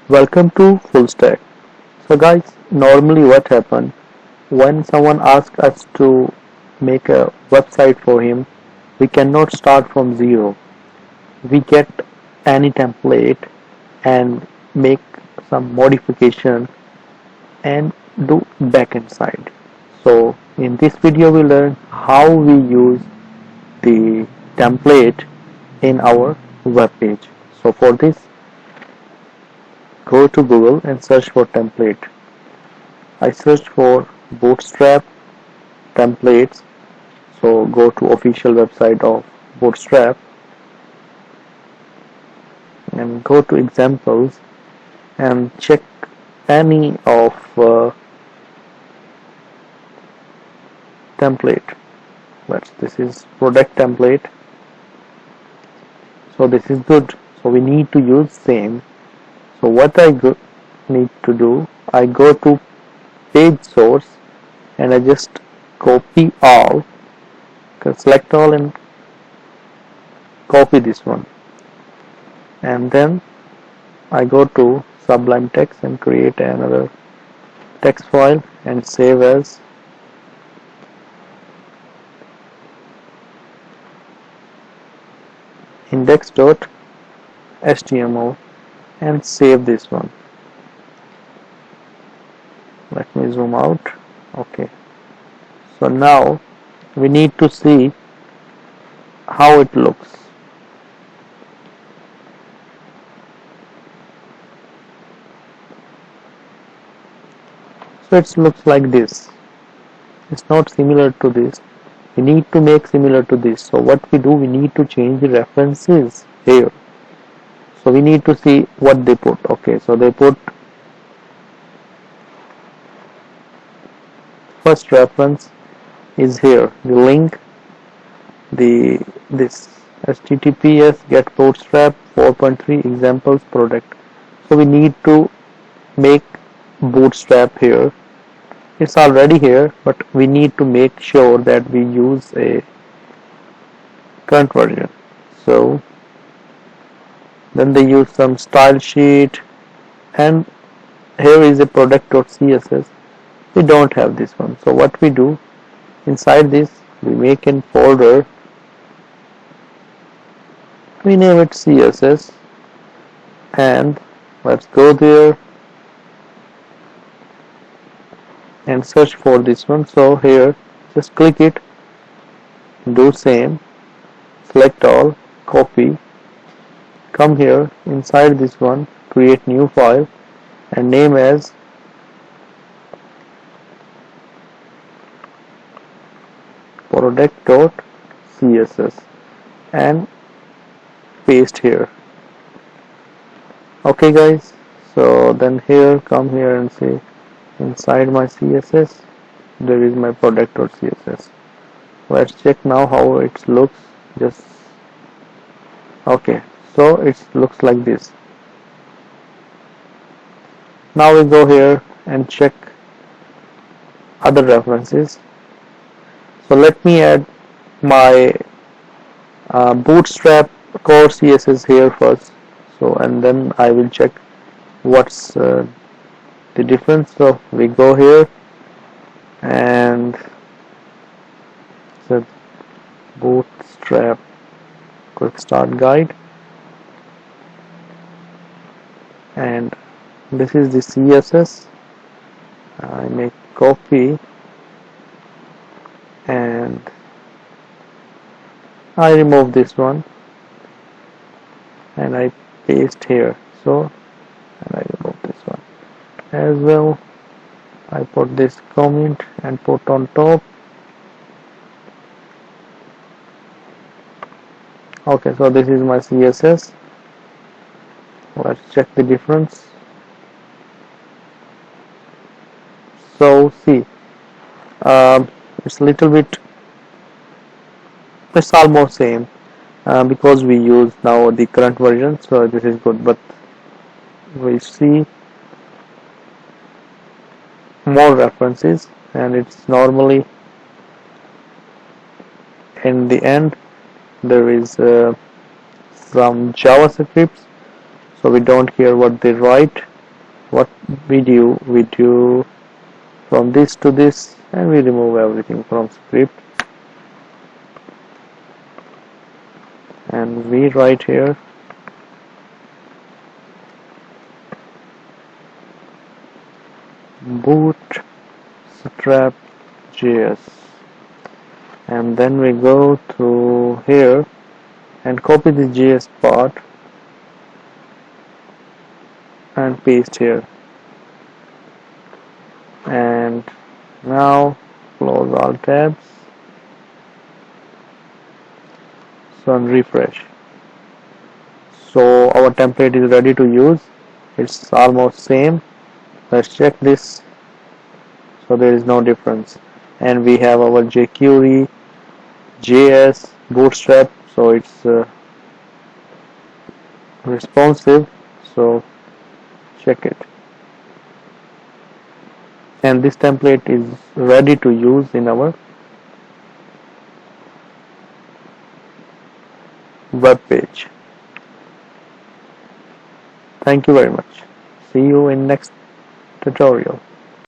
Welcome to FullStack. So guys, normally what happens when someone asks us to make a website for him, we cannot start from zero. We get any template and make some modification and do backend side. So in this video we learn how we use the template in our web page. So for this, go to Google and search for template. I searched for bootstrap templates, so go to official website of bootstrap and go to examples and check any of template. This is product template, so this is good, so we need to use same. So what I need to do, I go to page source and I just copy all, select all and copy this one, and then I go to Sublime Text and create another text file and save as index.html and save this one. Let me zoom out. Okay, so now we need to see how it looks. So it looks like this. It's not similar to this. We need to make similar to this. So what we do, we need to change the references here. So we need to see what they put. Okay, so they put first reference is here, the link, this https get bootstrap 4.3 examples product. So we need to make bootstrap here. It's already here, but we need to make sure that we use a current version. So then they use some style sheet, and here is a product.css. We don't have this one. So what we do, inside this we make a folder, we name it CSS, and let's go there and search for this one. So here just click it, do same, select all, copy, come here inside this one, create new file and name as product.css and paste here. Okay guys, so then here, come here and say inside my CSS there is my product.css. Let's check now how it looks. Just okay, so it looks like this. Now we go here and check other references. So let me add my bootstrap core CSS here first, so and then I will check what's the difference. So we go here and the bootstrap quick start guide, and this is the CSS. I make copy and I remove this one and I paste here. So and I remove this one as well. I put this comment and put on top. Okay, so this is my CSS. Let's check the difference. So see, it's a little bit, it's almost same because we use now the current version, so this is good, but we see more references and it's normally in the end there is some JavaScript, so we don't care what they write. what we do from this to this, and we remove everything from script, and we write here bootstrap JS, and then we go to here and copy the JS part and paste here, and now close all tabs, so and refresh. So our template is ready to use. It's almost same. Let's check this. So there is no difference, and we have our jQuery JS bootstrap, so it's responsive, so check it, and this template is ready to use in our web page. Thank you very much. See you in next tutorial.